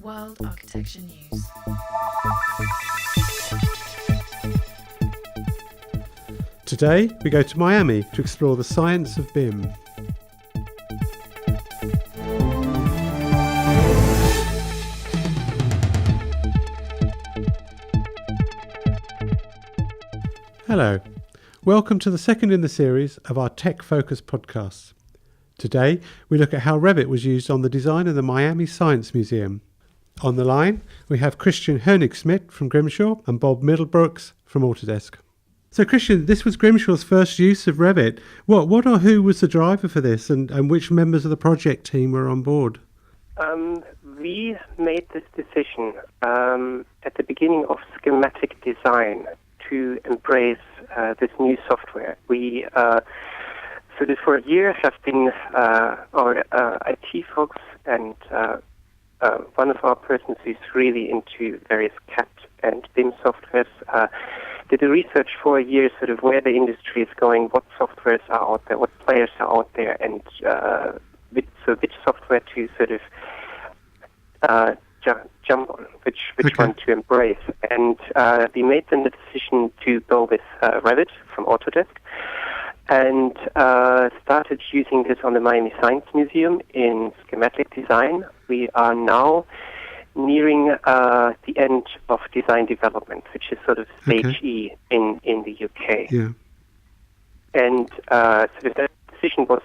World Architecture News. Today, we go to Miami to explore the science of BIM. Hello, welcome to the second in the series of our tech-focused podcasts. Today, we look at how Revit was used on the design of the Miami Science Museum. On the line, we have Christian Hoenig-Smit from Grimshaw and Bob Middlebrooks from Autodesk. So Christian, this was Grimshaw's first use of Revit. What or who was the driver for this, and which members of the project team were on board? We made this decision at the beginning of schematic design to embrace this new software. We for a year have been our IT folks and one of our persons who's really into various CAD and BIM softwares did a research for a year, sort of where the industry is going, what softwares are out there, what players are out there, and which software to sort of jump on, which one to embrace. And we made then the decision to go with Revit from Autodesk, and started using this on the Miami Science Museum in schematic design. We are now nearing the end of design development, which is sort of stage E in the UK. Yeah. And so that decision was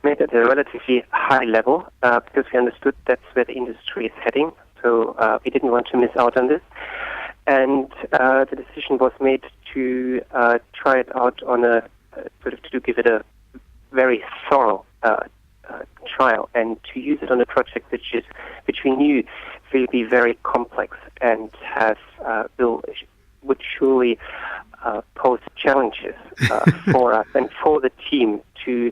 made at a relatively high level because we understood that's where the industry is heading. So we didn't want to miss out on this. And the decision was made to try it out on a to give it a very thorough trial, and to use it on a project which we knew will be very complex and would surely pose challenges for us and for the team to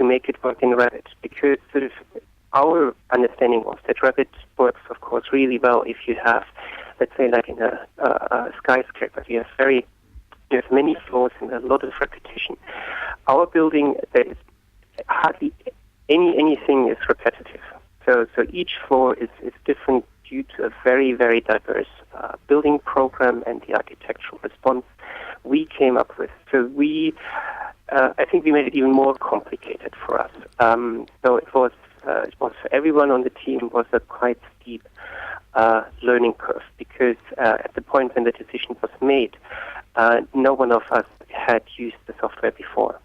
make it work in Revit, because sort of our understanding was that Revit works, of course, really well if you have, let's say, like in a skyscraper, you have many floors and a lot of repetition. Our building, there is hardly anything is repetitive. So each floor is different due to a very, very diverse building program and the architectural response we came up with. So I think we made it even more complicated for us. So it was for everyone on the team was a quite steep learning curve, because at the point when the decision was made, no one of us had used the software before.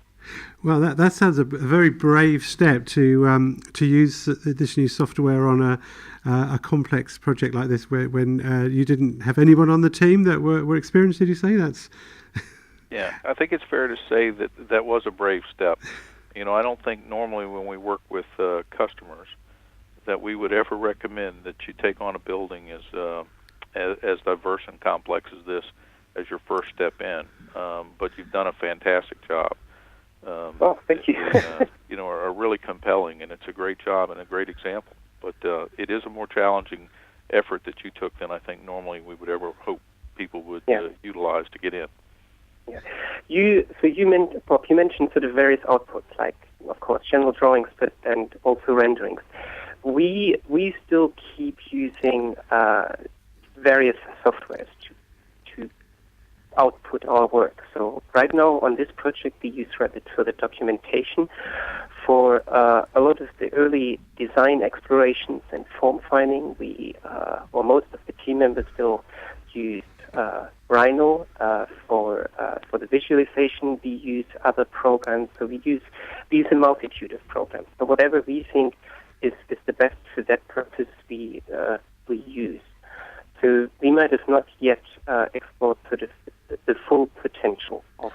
Well, that sounds a very brave step to use this new software on a complex project like this, when you didn't have anyone on the team that were experienced. Did you say that's? Yeah, I think it's fair to say that was a brave step. You know, I don't think normally when we work with customers that we would ever recommend that you take on a building as diverse and complex as this as your first step in. But you've done a fantastic job. Well, thank you. Are really compelling, and it's a great job and a great example. But it is a more challenging effort that you took than I think normally we would ever hope people would utilize to get in. Yeah. You mentioned sort of various outputs, like, of course, general drawings, and also renderings. We still keep using various softwares to output our work. So right now on this project, we use Revit for the documentation. For a lot of the early design explorations and form finding, most of the team members still use Rhino. For the visualization, we use other programs. So we use a multitude of programs. So whatever we think is the best for that purpose, we use. So we might have not yet explored sort of the full potential of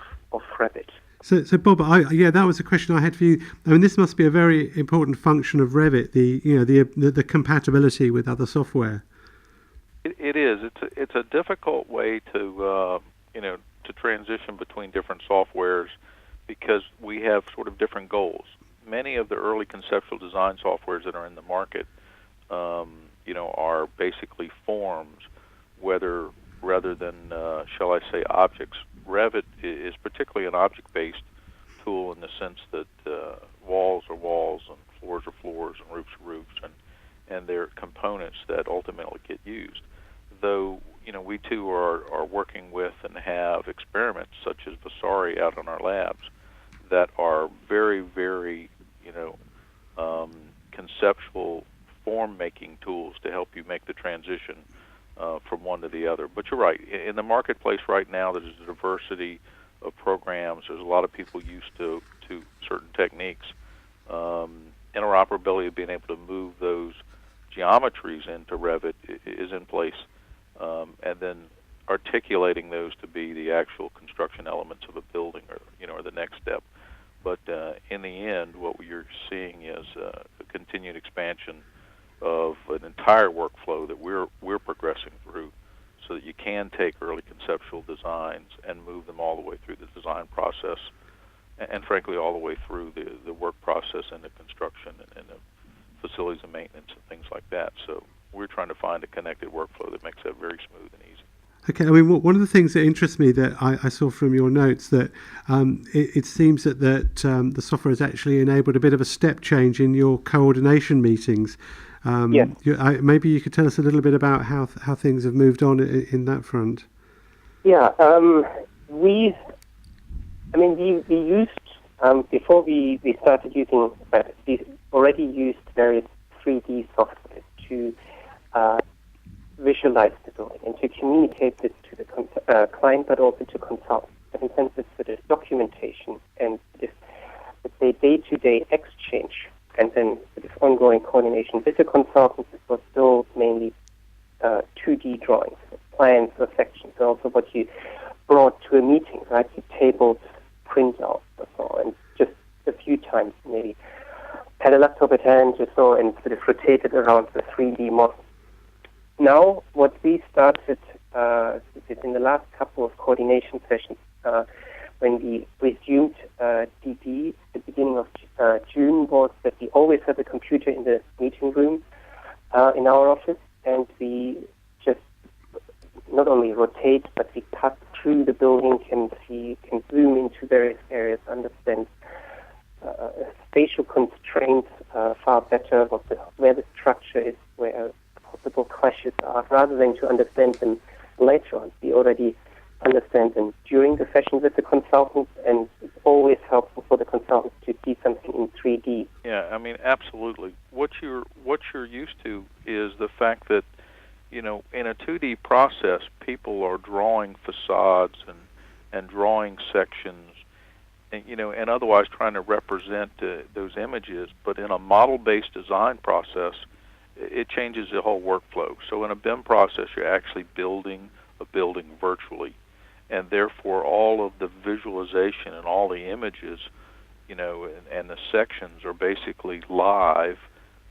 Revit. So Bob, that was a question I had for you. I mean, this must be a very important function of Revit, the compatibility with other software. It is. It's a difficult way to transition between different softwares, because we have sort of different goals. Many of the early conceptual design softwares that are in the market, are basically forms, rather than shall I say objects. Revit is particularly an object-based tool in the sense that walls are walls and floors are floors and roofs are roofs, and their components that ultimately get used. Though, we too are working with and have experiments such as Vasari out in our labs that are very, very, conceptual form-making tools to help you make the transition from one to the other. But you're right. In the marketplace right now, there's a diversity of programs. There's a lot of people used to certain techniques. Interoperability of being able to move those geometries into Revit is in place, and then articulating those to be the actual construction elements of a building, or the next step. But in the end, what you're seeing is a continued expansion of an entire workflow that we're progressing through, so that you can take early conceptual designs and move them all the way through the design process, and frankly all the way through the work process and the construction and the facilities and maintenance and things like that. So we're trying to find a connected workflow that makes that very smooth and easy. Okay, I mean, one of the things that interests me that I saw from your notes that it seems that the software has actually enabled a bit of a step change in your coordination meetings. Yes. Maybe you could tell us a little bit about how things have moved on in that front. Yeah, we used, before we started using Revit, we already used various 3D software to visualize the building and to communicate this to the client, but also to consultants. But in terms of sort of documentation and this, let's say, day-to-day exchange and then sort of ongoing coordination with the consultants, it was still mainly 2D drawings, plans or sections, and also what you brought to a meeting, right? You tabled printouts or so, and just a few times maybe had a laptop at hand or so and sort of rotated around the 3D model. Now, what we started in the last couple of coordination sessions, when we resumed DD at the beginning of June, was that we always have a computer in the meeting room in our office, and we just not only rotate, but we pass through the building, can zoom into various areas, understand spatial constraints far better, where the structure is, where possible clashes are, rather than to understand them later on. We already understand them during the session with the consultants, and it's always helpful for the consultants to see something in 3D. Yeah, I mean, absolutely. What you're used to is the fact that, in a 2D process, people are drawing facades and drawing sections, and otherwise trying to represent those images. But in a model-based design process, it changes the whole workflow. So in a BIM process, you're actually building a building virtually, and therefore all of the visualization and all the images, and the sections are basically live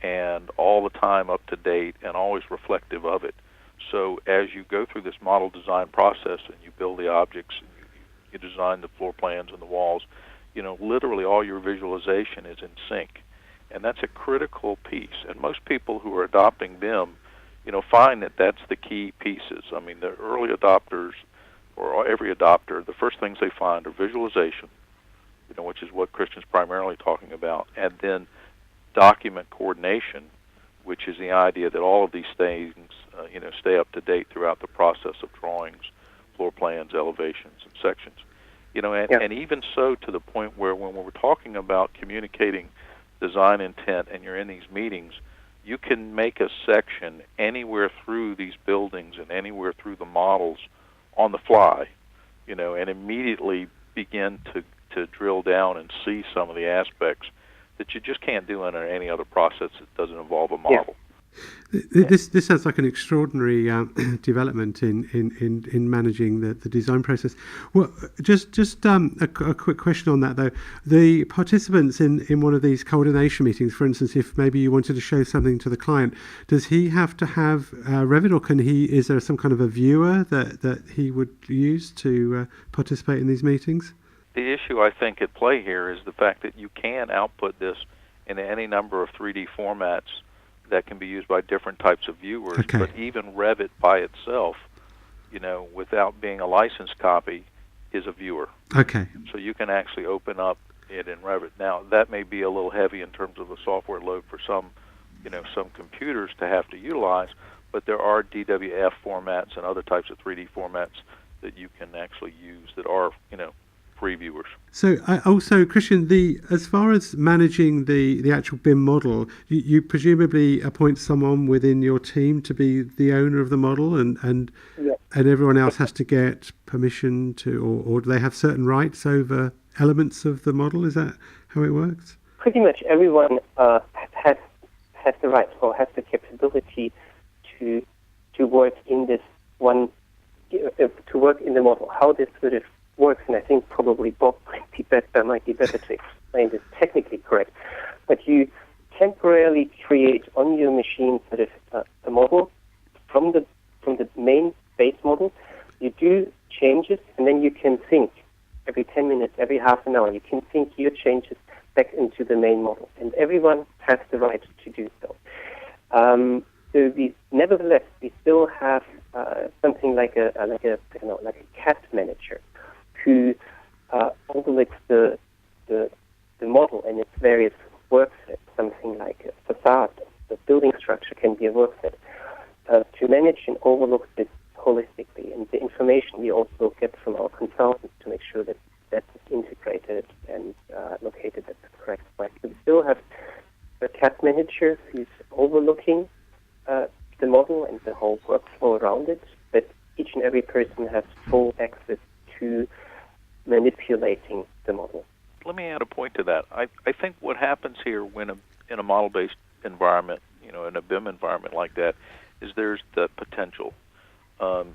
and all the time up to date and always reflective of it. So as you go through this model design process and you build the objects and you design the floor plans and the walls, literally all your visualization is in sync. And that's a critical piece. And most people who are adopting BIM, find that that's the key pieces. I mean, the early adopters, or every adopter, the first things they find are visualization, which is what Christian's primarily talking about, and then document coordination, which is the idea that all of these things, stay up to date throughout the process of drawings, floor plans, elevations, and sections. And even so, to the point where when we're talking about communicating design intent and you're in these meetings, you can make a section anywhere through these buildings and anywhere through the models on the fly, and immediately begin to drill down and see some of the aspects that you just can't do in any other process that doesn't involve a model. Yeah. This sounds like an extraordinary development in managing the design process. Well, just a quick question on that though. The participants in one of these coordination meetings, for instance, if maybe you wanted to show something to the client, does he have to have Revit, or is there some kind of a viewer that he would use to participate in these meetings? The issue I think at play here is the fact that you can output this in any number of 3D formats that can be used by different types of viewers. Okay. But even Revit by itself, without being a licensed copy, is a viewer. Okay. So you can actually open up it in Revit. Now, that may be a little heavy in terms of the software load for some some computers to have to utilize, but there are DWF formats and other types of 3D formats that you can actually use that are, free viewers. So also, Christian, as far as managing the actual BIM model, you presumably appoint someone within your team to be the owner of the model, and everyone else has to get permission to, or do they have certain rights over elements of the model? Is that how it works? Pretty much everyone has the right or has the capability to work in this one, to work in the model. How this sort of works, and I think probably Bob might be better to explain this technically correct. But you temporarily create on your machine sort of a model from the main base model. You do changes, and then you can sync every 10 minutes, every half an hour. You can sync your changes back into the main model, and everyone has the right to do so. Nevertheless, we still have something like a CAD manager who overlooks the model and its various work sets. Something like a facade, the building structure can be a work set to manage and overlook this holistically. And the information we also get from our consultants to make sure that that's integrated and located at the correct place. We still have a CAD manager who's overlooking the model and the whole workflow around it, but each and every person has full access to manipulating the model. Let me add a point to that. I think what happens here when in a model-based environment, in a BIM environment like that, is there's the potential.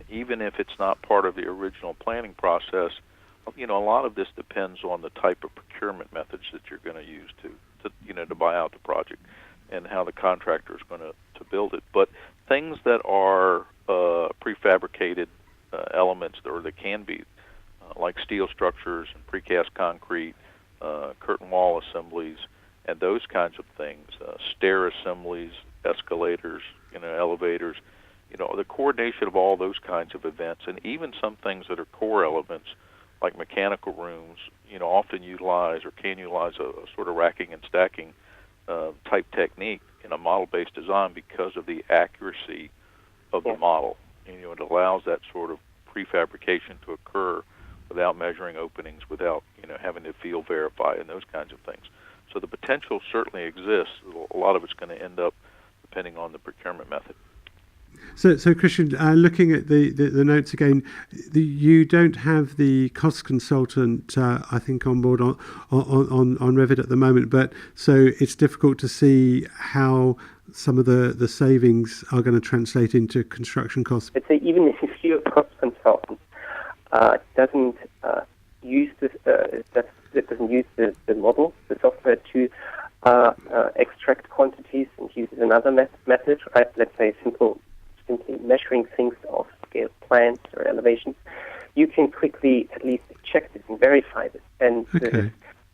Even if it's not part of the original planning process, a lot of this depends on the type of procurement methods that you're going to use to buy out the project and how the contractor is going to build it. But things that are prefabricated elements, or that can be, like steel structures and precast concrete, curtain wall assemblies, and those kinds of things, stair assemblies, escalators, elevators, the coordination of all those kinds of events, and even some things that are core elements, like mechanical rooms, often utilize or can utilize a sort of racking and stacking type technique in a model-based design because of the accuracy of the model. It allows that sort of prefabrication to occur without measuring openings, without having to field verify and those kinds of things. So the potential certainly exists. A lot of it's going to end up depending on the procurement method. So Christian, looking at the notes again, you don't have the cost consultant, I think, on board on Revit at the moment, but so it's difficult to see how some of the savings are going to translate into construction costs. I'd say even if your cost consultant doesn't use the model, the software to extract quantities and uses another method, right? Let's say simply measuring things off scale plans or elevations, you can quickly at least check this and verify this and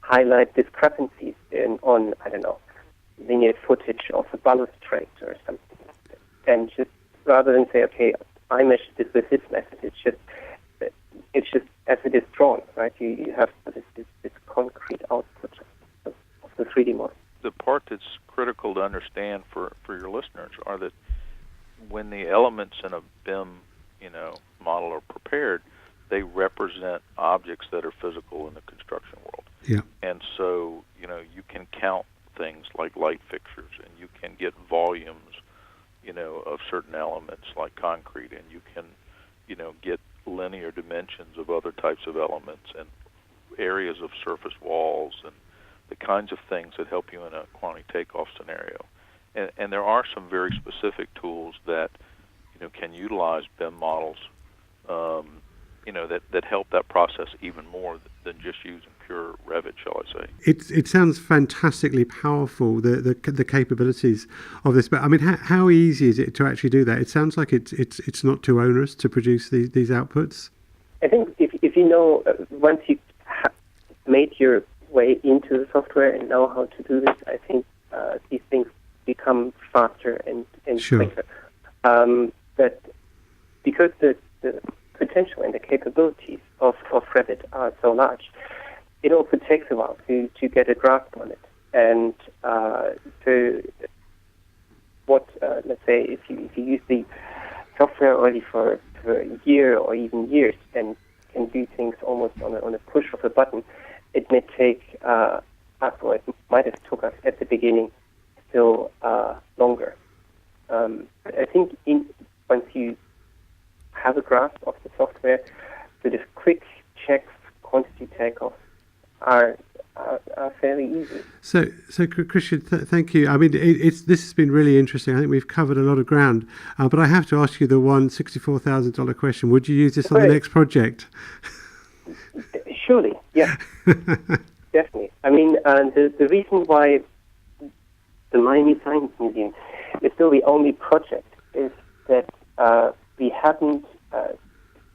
highlight discrepancies on, linear footage of a balustrade or something like that. And just rather than say, okay, I measured this with this method, it's just as it is drawn, right? You have this concrete output of the 3D model. The part that's critical to understand for your listeners are that when the elements in a BIM, model are prepared, they represent objects that are physical in the construction world. Yeah. And so, you can count things like light fixtures, and you can get volumes, of certain elements like concrete, and you can, get linear dimensions of other types of elements and areas of surface walls and the kinds of things that help you in a quantity takeoff scenario. And there are some very specific tools that, can utilize BIM models, that help that process even more than just using pure Revit, shall I say. It sounds fantastically powerful, the capabilities of this. But I mean, how easy is it to actually do that? It sounds like it's not too onerous to produce these outputs. I think if once you made your way into the software and know how to do this, I think these things become faster and quicker. But because the potential and the capabilities of Revit are so large, it also takes a while to get a grasp on it. And so what, let's say, if you use the software already for a year or even years and can do things almost on a push of a button, it may take us, or it might have took us at the beginning, still longer. I think once you have a grasp of the software, sort of quick checks, quantity takeoffs are fairly easy. So Christian, thank you. I mean, this has been really interesting. I think we've covered a lot of ground, but I have to ask you the $164,000 question. Would you use this on the next project? Surely, yeah, definitely. I mean, the reason why the Miami Science Museum is still the only project is that we haven't,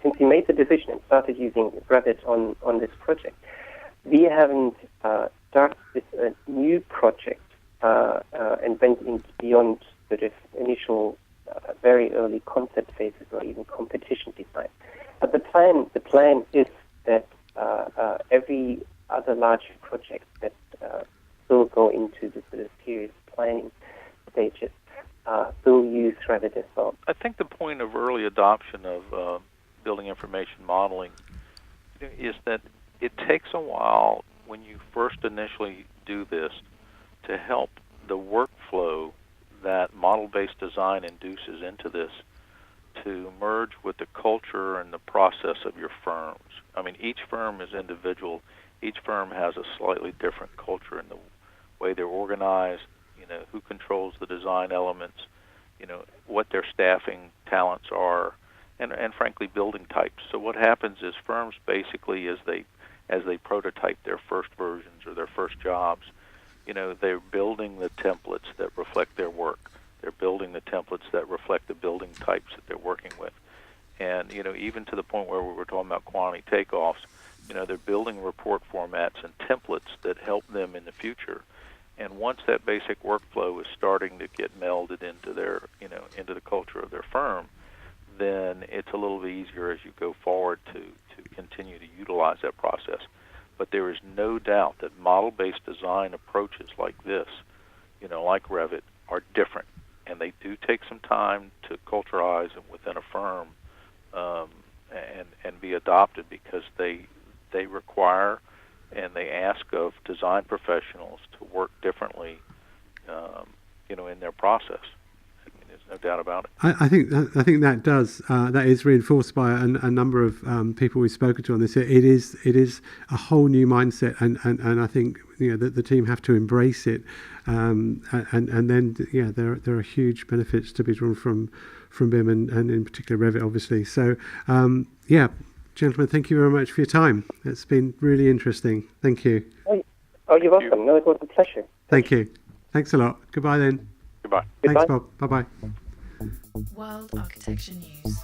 since we made the decision and started using Revit on this project, we haven't started with a new project and went beyond sort of initial, very early concept phases or even competition design. But the plan is that every other large project that will go into the sort of serious planning stages will use Revit as well. I think the point of early adoption of building information modeling is that it takes a while when you first initially do this to help the workflow that model-based design induces into this to merge with the culture and the process of your firms. I mean, each firm is individual. Each firm has a slightly different culture in the way they're organized, who controls the design elements, what their staffing talents are, and frankly, building types. So what happens is firms basically, as they prototype their first versions or their first jobs, they're building the templates that reflect their work. They're building the templates that reflect the building types that they're working with. And, even to the point where we were talking about quantity takeoffs, they're building report formats and templates that help them in the future. And once that basic workflow is starting to get melded into their, into the culture of their firm, then it's a little bit easier as you go forward to continue to utilize that process. But there is no doubt that model-based design approaches like this, like Revit, are different. And they do take some time to culturalize within a firm and be adopted because they require and they ask of design professionals to work differently, in their process. I mean, there's no doubt about it. I think that does that is reinforced by a number of people we've spoken to on this. It is a whole new mindset, and I think the team have to embrace it, and then there are huge benefits to be drawn from BIM and in particular Revit, obviously. So gentlemen, thank you very much for your time. It's been really interesting. Thank you. Oh, you're welcome. No, it was a pleasure. Thank you. Thanks a lot. Goodbye then. Goodbye. Thanks, Bob. Bye-bye. World Architecture News.